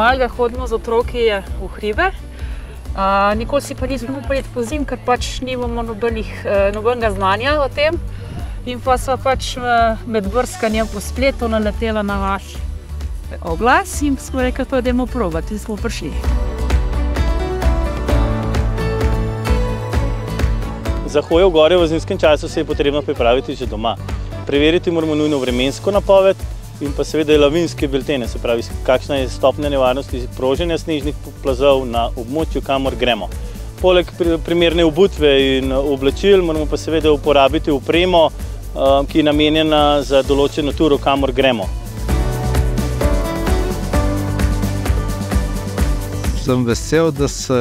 malega hodimo z otroki v hribe. Nikoli si pa nismo upali pozimi, ker pač nimamo nobenega znanja o tem. In pa sva pač med brskanjem po spletu naletela na vaš oglas in smo rekli, da idemo probati, in smo prišli. Za hojo v gore v zimskem času se je potrebno pripraviti že doma. Preveriti moramo nujno vremensko napoved in pa seveda lavinske biltene, se pravi, kakšna je stopnja nevarnosti proženja snežnih plazov na območju, kamor gremo. Poleg primerne obutve in oblačil moramo pa seveda uporabiti opremo, ki je namenjena za določeno turo, kamor gremo. Sem vesel, da se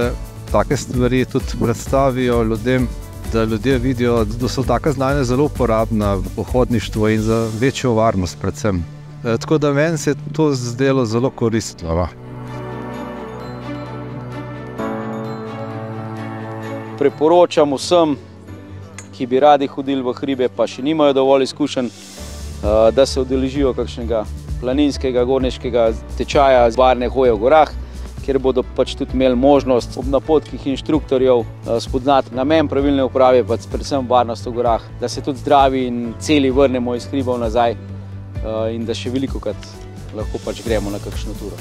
take stvari tudi predstavijo ljudem, da ljudje vidijo, da so taka znanja zelo uporabna v pohodništvu in za večjo varnost predvsem. Tako da meni se je to zdelo zelo koristno. Priporočam vsem, ki bi radi hodili v hribe, pa še nimajo dovolj izkušenj, da se udeležijo kakšnega planinskega, gorniškega tečaja varne hoje v gorah, kjer bodo pač tudi imeli možnost ob napotkih inštruktorjev spoznati namen pravilne uporabe, pa predvsem varnost v gorah, da se tudi zdravi in celi vrnemo iz hribov nazaj in da še velikokrat lahko pač gremo na kakšno turo.